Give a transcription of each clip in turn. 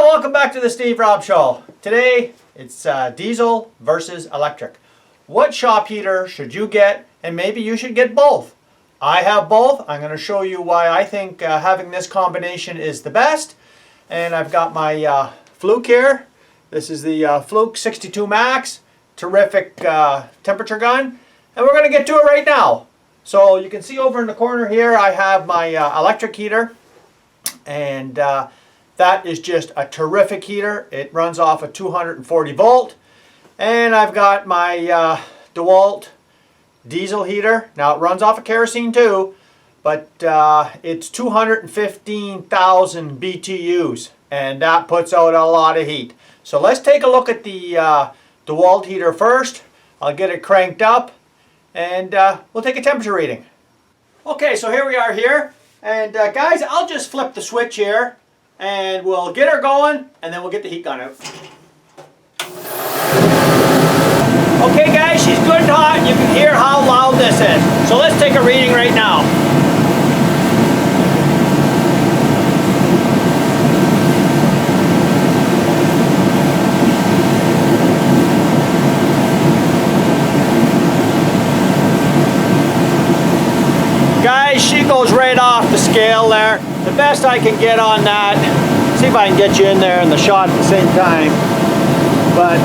welcome back to the Steve Rob Show. Today it's diesel versus electric. What shop heater should you get? And maybe you should get both. I have both. I'm going to show you why I think having this combination is the best. And I've got my Fluke here. This is the Fluke 62 Max. Terrific temperature gun. And we're going to get to it right now. So you can see over in the corner here I have my electric heater. And that is just a terrific heater. It runs off a 240 volt. And I've got my DeWalt diesel heater. Now it runs off of kerosene too, but it's 215,000 BTUs, and that puts out a lot of heat. So let's take a look at the DeWalt heater first. I'll get it cranked up, and we'll take a temperature reading. Okay, so here we are here. And guys, I'll just flip the switch here, and we'll get her going, and then we'll get the heat gun out. Okay guys, she's good and hot. You can hear how loud this is. So let's take a reading right now. Guys, she goes right off the scale there. The best I can get on that, see if I can get you in there in the shot at the same time. But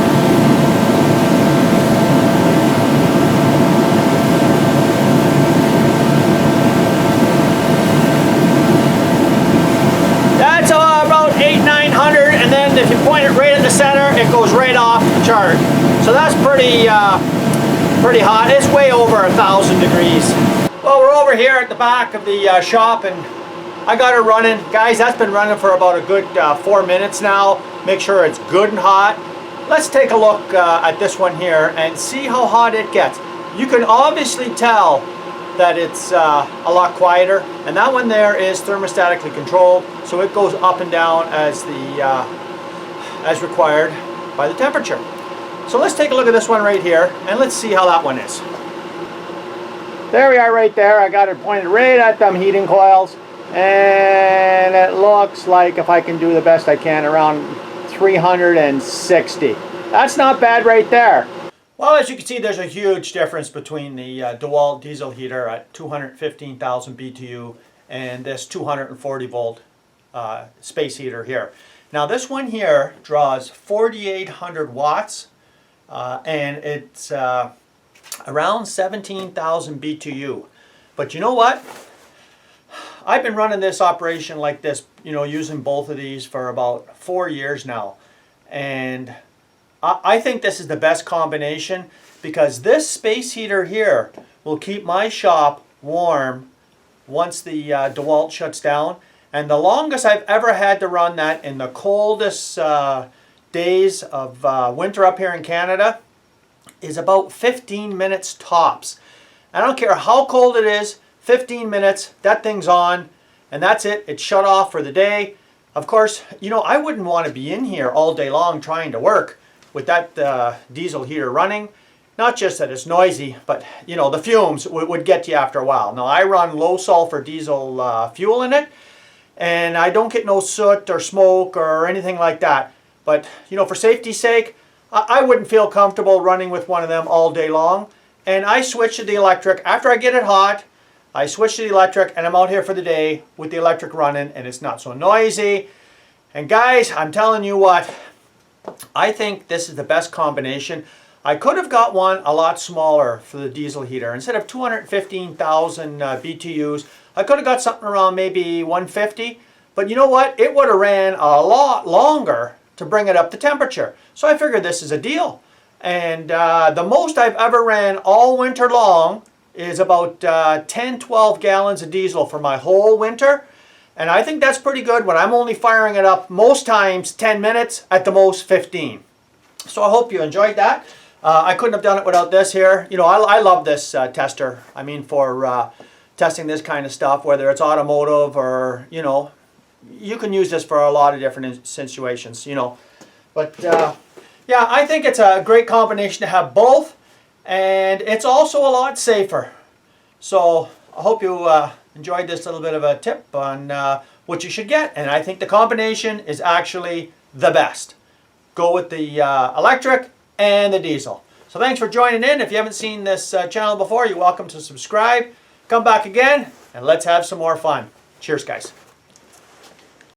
that's about 800-900, and then if you point it right at the center, it goes right off the chart. So that's pretty hot. It's way over 1,000 degrees. Well, we're over here at the back of the shop, and I got her running. Guys, that's been running for about a good 4 minutes now. Make sure it's good and hot. Let's take a look at this one here and see how hot it gets. You can obviously tell that it's a lot quieter, and that one there is thermostatically controlled, so it goes up and down as required by the temperature. So let's take a look at this one right here, and let's see how that one is. There we are right there. I got it pointed right at them heating coils, and it looks like, if I can do the best I can, around 360. That's not bad right there. Well, as you can see, there's a huge difference between the DeWalt diesel heater at 215,000 BTU and this 240 volt space heater here. Now this one here draws 4,800 watts and it's around 17,000 BTU. But you know what? I've been running this operation like this, using both of these for about 4 years now. And I think this is the best combination, because this space heater here will keep my shop warm once the DeWalt shuts down. And the longest I've ever had to run that in the coldest days of winter up here in Canada is about 15 minutes tops. I don't care how cold it is, 15 minutes, that thing's on, and that's it. It's shut off for the day. Of course, I wouldn't want to be in here all day long trying to work with that diesel heater running. Not just that it's noisy, but the fumes would get you after a while. Now I run low sulfur diesel fuel in it, and I don't get no soot or smoke or anything like that. But for safety's sake, I wouldn't feel comfortable running with one of them all day long. And I switch to the electric. After I get it hot, I switch to the electric, and I'm out here for the day with the electric running, and it's not so noisy. And guys, I'm telling you what, I think this is the best combination. I could have got one a lot smaller for the diesel heater. Instead of 215,000 BTUs, I could have got something around maybe 150. But you know what? It would have ran a lot longer to bring it up to temperature. So I figured this is a deal. And the most I've ever ran all winter long is about 10-12 gallons of diesel for my whole winter. And I think that's pretty good when I'm only firing it up most times 10 minutes, at the most 15. So I hope you enjoyed that. I couldn't have done it without this here. I love this tester. I mean, for testing this kind of stuff, whether it's automotive or, you can use this for a lot of different situations, But yeah, I think it's a great combination to have both, and it's also a lot safer. So I hope you enjoyed this little bit of a tip on what you should get. And I think the combination is actually the best. Go with the electric and the diesel. So thanks for joining in. If you haven't seen this channel before, you're welcome to subscribe. Come back again and let's have some more fun. Cheers, guys.